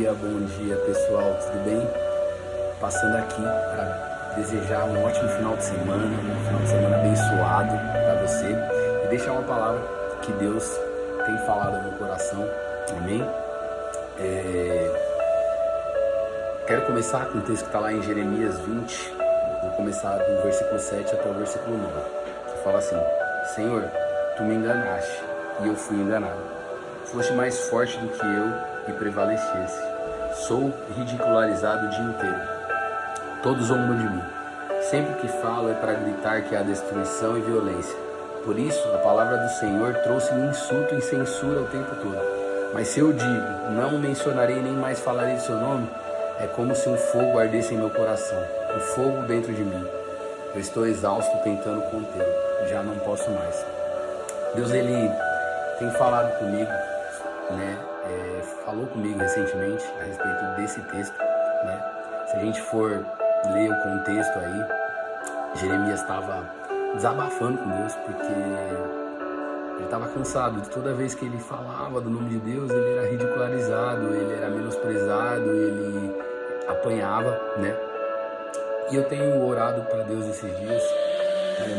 bom dia pessoal, tudo bem? Passando aqui para desejar um ótimo final de semana, um final de semana abençoado para você e deixar uma palavra que Deus tem falado no meu coração, amém? Quero começar com o texto que está lá em Jeremias 20, vou começar do versículo 7 até o versículo 9, que fala assim: Senhor, tu me enganaste e eu fui enganado. Foste mais forte do que eu e prevalecesse. Sou ridicularizado o dia inteiro. Todos zombam de mim. Sempre que falo é para gritar que há destruição e violência. Por isso, a palavra do Senhor trouxe-me insulto e censura o tempo todo. Mas se eu digo, não mencionarei nem mais falarei de seu nome, é como se um fogo ardesse em meu coração, um fogo dentro de mim. Eu estou exausto tentando contê-lo. Já não posso mais. Deus, Ele tem falado comigo, falou comigo recentemente a respeito desse texto, né? Se a gente for ler o contexto aí, Jeremias estava desabafando com Deus porque ele estava cansado de toda vez que ele falava do nome de Deus, ele era ridicularizado, ele era menosprezado, ele apanhava, né? E eu tenho orado para Deus esses dias,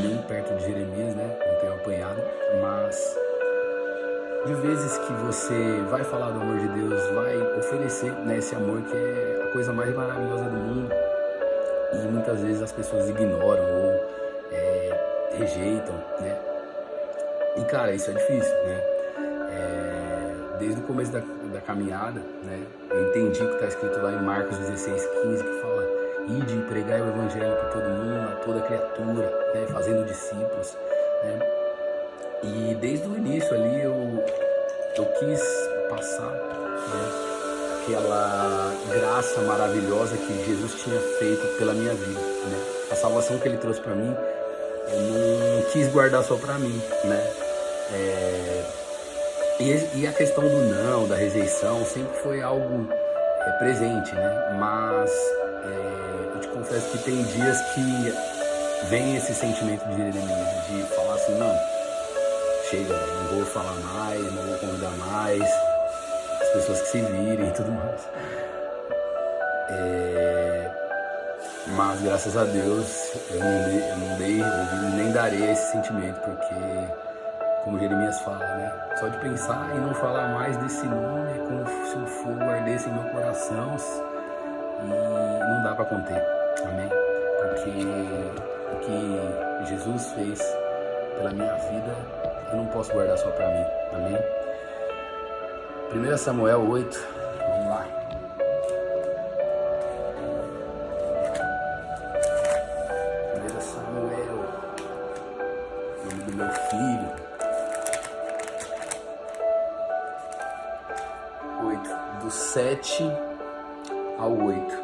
nem perto de Jeremias, né? Não tenho apanhado, mas de vezes que você vai falar do amor de Deus, vai oferecer, né, esse amor que é a coisa mais maravilhosa do mundo, e muitas vezes as pessoas ignoram ou rejeitam, né? E cara, isso é difícil, né? Desde o começo da caminhada, né, eu entendi o que está escrito lá em Marcos 16:15, que fala: ide e pregai o evangelho para todo mundo, a toda criatura, né, fazendo discípulos, né? E desde o início ali eu quis passar, né, aquela graça maravilhosa que Jesus tinha feito pela minha vida, né? A salvação que Ele trouxe para mim, eu não quis guardar só para mim, né? E a questão do não, da rejeição, sempre foi algo presente, né? Mas eu te confesso que tem dias que vem esse sentimento de Jeremias, de falar assim: não, chega, não vou falar mais, não vou convidar mais, as pessoas que se virem e tudo mais. Mas graças a Deus eu não dei ouvido, nem darei esse sentimento, porque, como Jeremias fala, né? Só de pensar e não falar mais desse nome é como se o fogo ardesse em meu coração e não dá para conter, amém? Porque o que Jesus fez pela minha vida, eu não posso guardar só para mim, amém? 1 Samuel 8, vamos lá. 1 Samuel, nome do meu filho. 8, do 7 ao 8.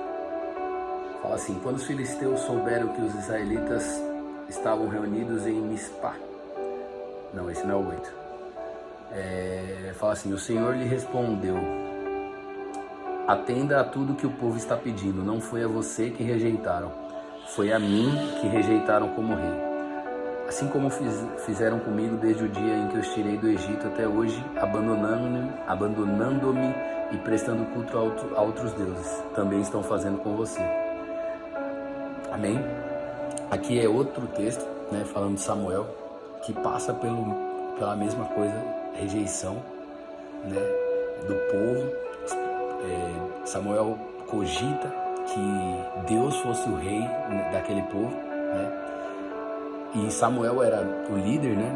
Fala assim: quando os filisteus souberam que os israelitas estavam reunidos em Mispá. Não, esse não é o 8. Fala assim: o Senhor lhe respondeu: atenda a tudo que o povo está pedindo. Não foi a você que rejeitaram, foi a mim que rejeitaram como rei. Assim como fizeram comigo desde o dia em que os tirei do Egito até hoje, abandonando-me e prestando culto a outros deuses, também estão fazendo com você. Amém? Aqui é outro texto, né, falando de Samuel, que passa pela mesma coisa, rejeição, né, do povo. Samuel cogita que Deus fosse o rei daquele povo, né? E Samuel era o líder, né,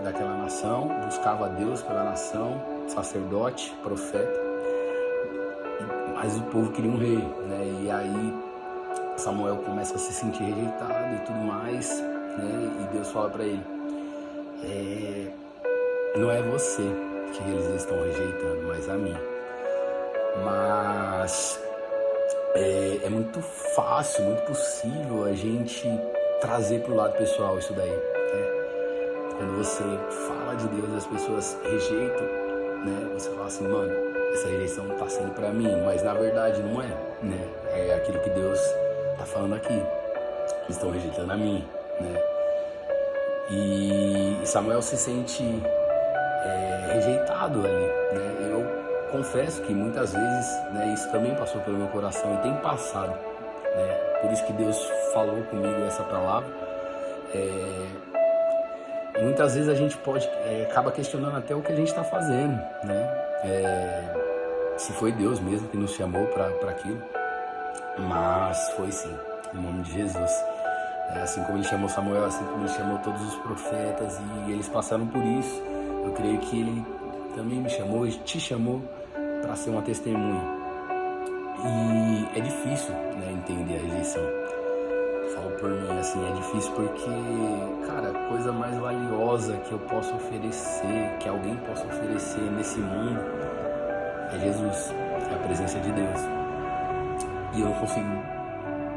daquela nação, buscava Deus pela nação, sacerdote, profeta, mas o povo queria um rei, né? E aí Samuel começa a se sentir rejeitado e tudo mais, né? E Deus fala para ele: não é você que eles estão rejeitando, mas a mim. Mas é muito fácil, muito possível a gente trazer para o lado pessoal isso daí, né? Quando você fala de Deus e as pessoas rejeitam, né? Você fala assim: mano, essa rejeição está sendo para mim, mas na verdade não é, né? É aquilo que Deus está falando aqui. Eles estão rejeitando a mim, né? E Samuel se sente rejeitado ali, né? Eu confesso que muitas vezes, né, isso também passou pelo meu coração e tem passado, né? Por isso que Deus falou comigo essa palavra. E muitas vezes a gente acaba questionando até o que a gente está fazendo, né? Se foi Deus mesmo que nos chamou para aquilo, mas foi sim, em nome de Jesus. Assim como ele chamou Samuel, assim como ele chamou todos os profetas, e eles passaram por isso. Eu creio que ele também me chamou e te chamou para ser uma testemunha. E é difícil, né, entender a rejeição. Falo por mim, assim, é difícil porque, cara, a coisa mais valiosa que eu posso oferecer, que alguém possa oferecer nesse mundo, é Jesus, é a presença de Deus. E eu não consigo,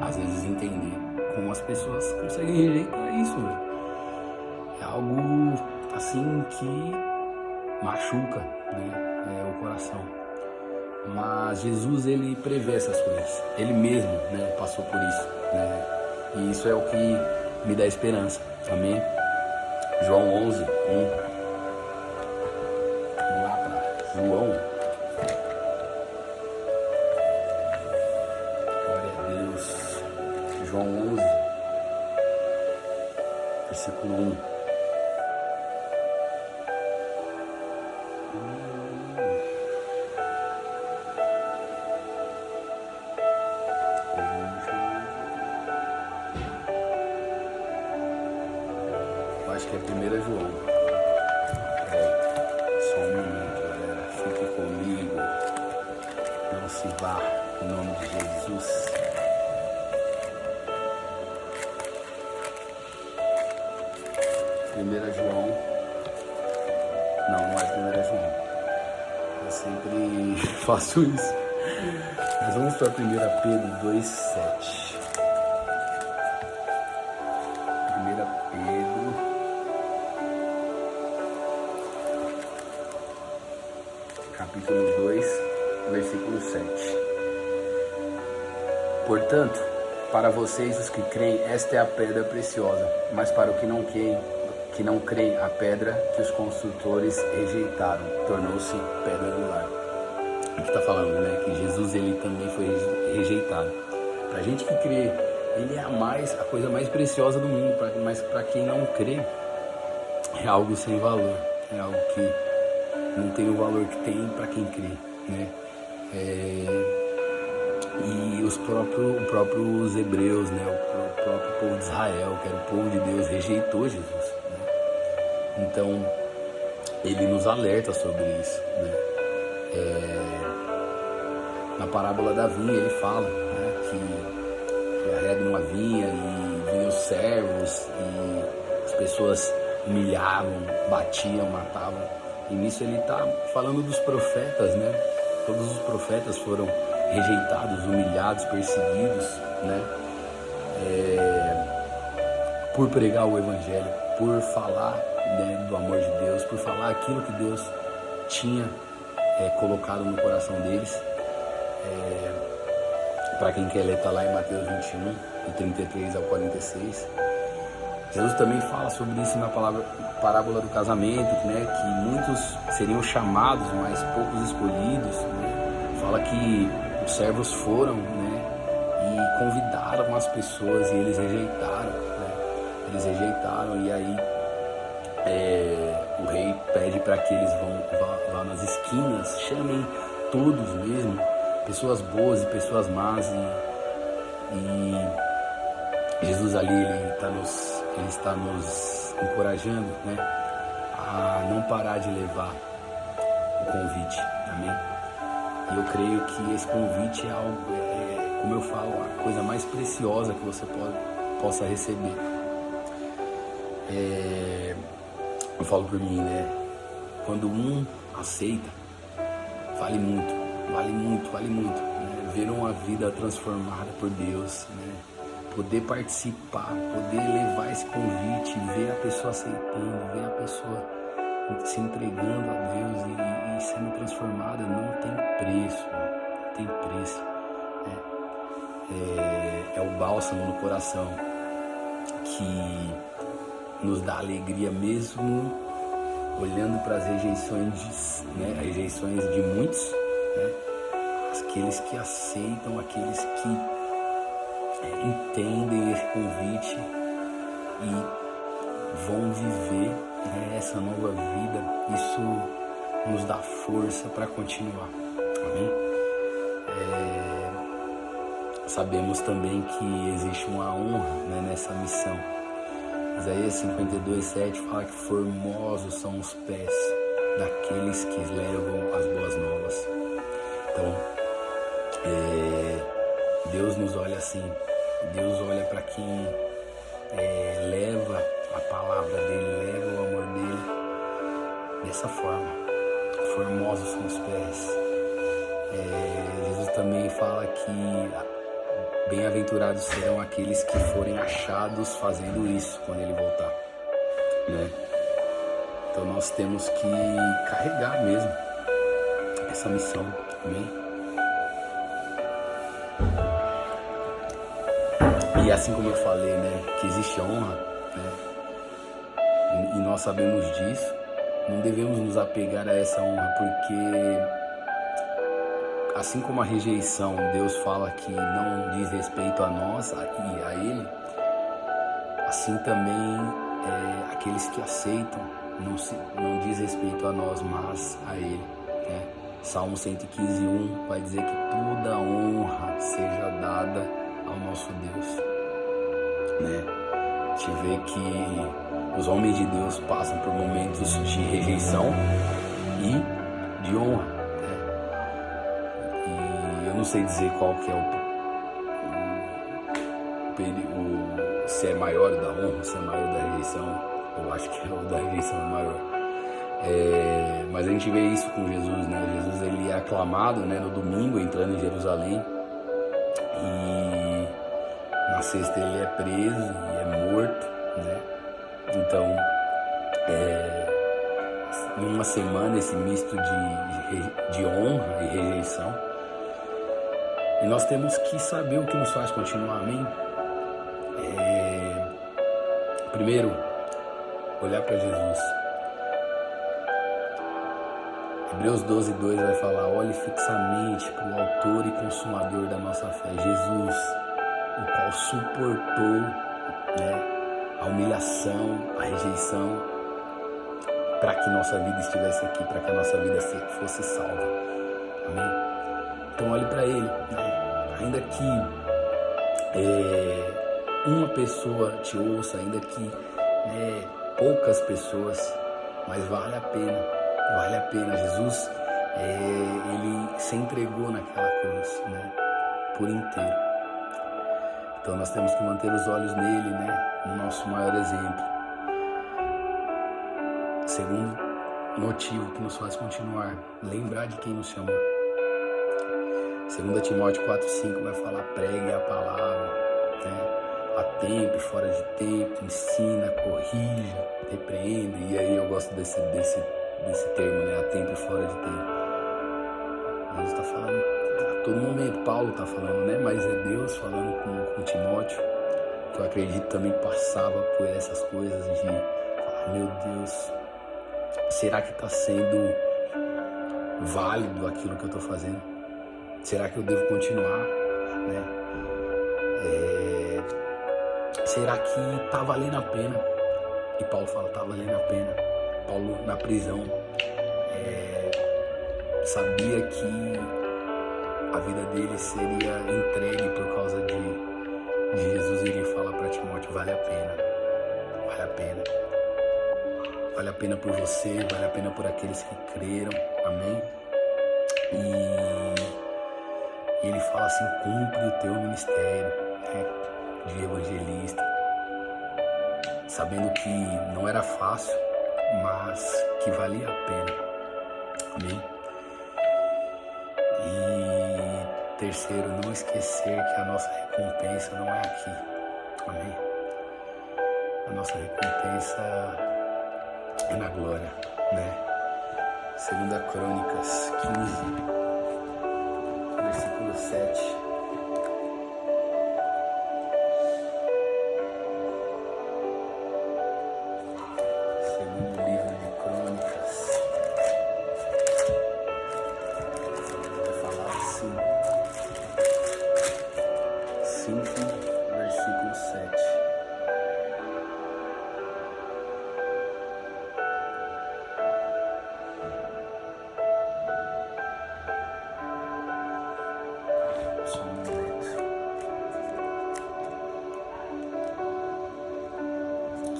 às vezes, entender como as pessoas conseguem rejeitar isso, velho. É algo, assim, que machuca, né, o coração. Mas Jesus, ele prevê essas coisas. Ele mesmo, né, passou por isso, né? E isso é o que me dá esperança. Amém? João 11, 1. Vamos lá para João. Glória a Deus. João 11, versículo 1. Acho que é 1 João. Só um momento, galera. Fique comigo. Não se vá. Em nome de Jesus. João. Não é 1 João. Eu sempre faço isso. Mas vamos para 1 Pedro 2,7. Capítulo 2, versículo 7. Portanto, para vocês os que creem, esta é a pedra preciosa, mas para o que não creem, a pedra que os construtores rejeitaram tornou-se pedra angular. Aqui está falando, né, que Jesus, ele também foi rejeitado. Para a gente que crê, ele é a coisa mais preciosa do mundo, mas para quem não crê, é algo sem valor, é algo que não tem o valor que tem para quem crê, né? E os próprios hebreus, né? O próprio povo de Israel, que era o povo de Deus, rejeitou Jesus, né? Então, ele nos alerta sobre isso, né? Na parábola da vinha, ele fala, né, que arrega uma vinha e vinham os servos e as pessoas humilhavam, batiam, matavam. E nisso ele está falando dos profetas, né? Todos os profetas foram rejeitados, humilhados, perseguidos, né? Por pregar o evangelho, por falar, né, do amor de Deus, por falar aquilo que Deus tinha colocado no coração deles. Para quem quer ler, está lá em Mateus 21, do 33 ao 46. Jesus também fala sobre isso na parábola do casamento, né, que muitos seriam chamados, mas poucos escolhidos, né? Fala que os servos foram, né, e convidaram as pessoas e eles rejeitaram, né? Eles rejeitaram, e aí o rei pede para que eles vão nas esquinas, chamem todos mesmo, pessoas boas e pessoas más, e Jesus ali, ele está nos encorajando, né, a não parar de levar o convite, amém? E eu creio que esse convite é algo, como eu falo, a coisa mais preciosa que você possa receber. Eu falo por mim, né? Quando um aceita, vale muito, né? Ver uma vida transformada por Deus, né? Poder participar, poder levar esse convite, ver a pessoa aceitando, ver a pessoa se entregando a Deus e sendo transformada, não tem preço, não tem preço. É o bálsamo no coração que nos dá alegria mesmo olhando para as rejeições, né, as rejeições de muitos, né? Aqueles que aceitam, aqueles que entendem esse convite e vão viver, né, essa nova vida. Isso nos dá força para continuar. Amém? Sabemos também que existe uma honra, né, nessa missão. Isaías 52:7 fala que formosos são os pés daqueles que levam as boas novas. Então, Deus nos olha assim. Deus olha para quem leva a palavra dele, leva o amor dele dessa forma. Formosos são os pés. Jesus também fala que bem-aventurados serão aqueles que forem achados fazendo isso quando ele voltar, né? Então nós temos que carregar mesmo essa missão, amém? E assim como eu falei, né, que existe honra, né, e nós sabemos disso, não devemos nos apegar a essa honra, porque assim como a rejeição, Deus fala que não diz respeito a nós e a Ele, assim também aqueles que aceitam não diz respeito a nós, mas a Ele, né? Salmo 115:1 vai dizer que toda honra seja dada ao nosso Deus, né? A gente vê que os homens de Deus passam por momentos de rejeição e de honra. Não sei dizer qual que é se é maior da honra, se é maior da rejeição. Eu acho que o da rejeição é maior. Mas a gente vê isso com Jesus, né? Jesus, ele é aclamado, né, no domingo, entrando em Jerusalém, e na sexta ele é preso e é morto, né? Então, em uma semana, esse misto de honra e rejeição. E nós temos que saber o que nos faz continuar, amém? Primeiro, olhar para Jesus. Hebreus 12:2 vai falar: olhe fixamente para o autor e consumador da nossa fé, Jesus, o qual suportou, né, a humilhação, a rejeição, para que nossa vida estivesse aqui, para que a nossa vida fosse salva, amém? Então olhe para Ele, né? Ainda que uma pessoa te ouça, ainda que, né, poucas pessoas, mas vale a pena. Jesus, ele se entregou naquela cruz, né, por inteiro. Então nós temos que manter os olhos nele, né, no nosso maior exemplo. Segundo motivo que nos faz continuar, lembrar de quem nos chamou. 2 Timóteo 4:5 vai falar: pregue a palavra, né? A tempo e fora de tempo, ensina, corrija, repreenda. E aí eu gosto desse termo, né? A tempo e fora de tempo. Jesus está falando a todo momento, Paulo está falando, né? Mas é Deus falando com Timóteo, que eu acredito também passava por essas coisas de falar: meu Deus, será que está sendo válido aquilo que eu estou fazendo? Será que eu devo continuar, né? Será que está valendo a pena? E Paulo fala: está valendo a pena. Paulo, na prisão, sabia que a vida dele seria entregue por causa de Jesus. Ele fala para Timóteo: vale a pena, vale a pena. Vale a pena por você, vale a pena por aqueles que creram, amém? E ele fala assim: cumpre o teu ministério, né, de evangelista, sabendo que não era fácil, mas que valia a pena, amém? E terceiro, não esquecer que a nossa recompensa não é aqui, amém? A nossa recompensa é na glória, né? 2 Crônicas 15, versículo 7. Segundo livro de Crônicas,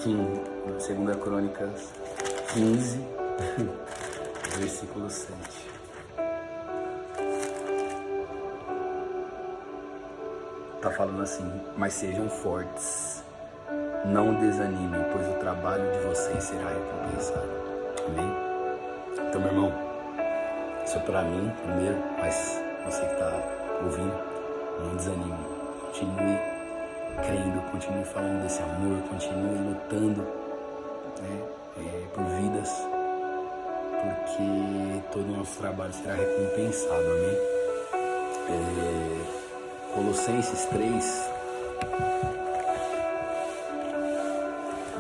2 Crônicas 15, versículo 7. Tá falando assim: mas sejam fortes, não desanimem, pois o trabalho de vocês será recompensado. Amém? Então, meu irmão, isso é pra mim primeiro, mas você que tá ouvindo, não desanime. Continue crendo, continue falando desse amor, continue lutando, né, por vidas, porque todo o nosso trabalho será recompensado. Amém? Colossenses 3,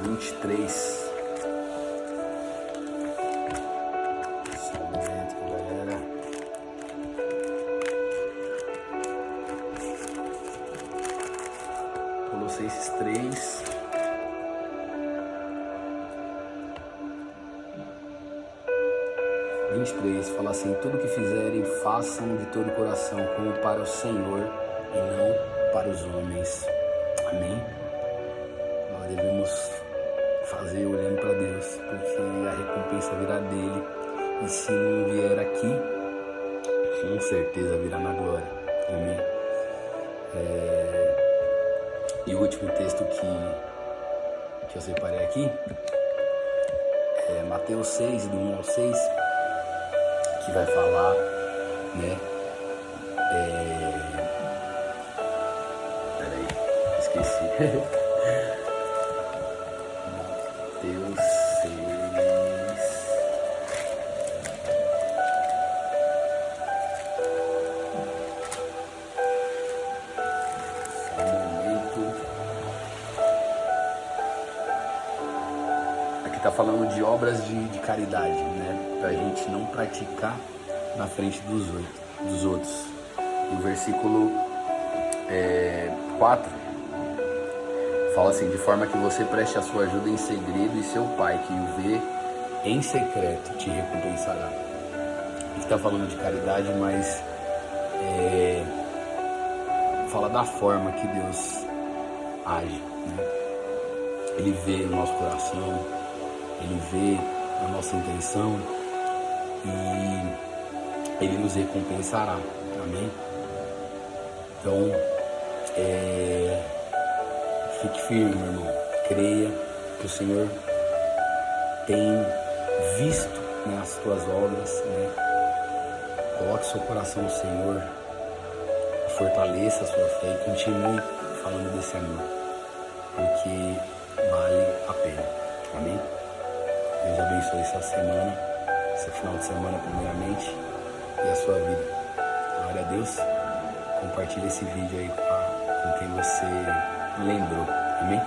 23. Só um momento, galera. Colossenses 3. Fala assim: tudo que fizerem, façam de todo o coração, como para o Senhor e não para os homens. Amém? Nós devemos fazer olhando para Deus, porque a recompensa virá dele, e se não vier aqui, com certeza virá na glória. Amém? E o último texto que eu separei aqui é Mateus 6, do 1 ao 6, que vai falar, né? Peraí, esqueci. Mateus 6. Só um momento. Aqui tá falando de obras de caridade, né? Pra gente não praticar na frente dos outros. E o versículo 4 fala assim: de forma que você preste a sua ajuda em segredo, e seu pai, que o vê em secreto, te recompensará. Ele está falando de caridade, mas fala da forma que Deus age, né? Ele vê o nosso coração, ele vê a nossa intenção, e ele nos recompensará. Amém? Então, fique firme, meu irmão. Creia que o Senhor tem visto, né, as tuas obras, né? Coloque seu coração no Senhor, fortaleça a sua fé e continue falando desse amor, porque vale a pena. Amém? Deus abençoe essa semana, esse final de semana primeiramente, e a sua vida. Glória a Deus. Compartilhe esse vídeo aí com quem você lembrou. Amém?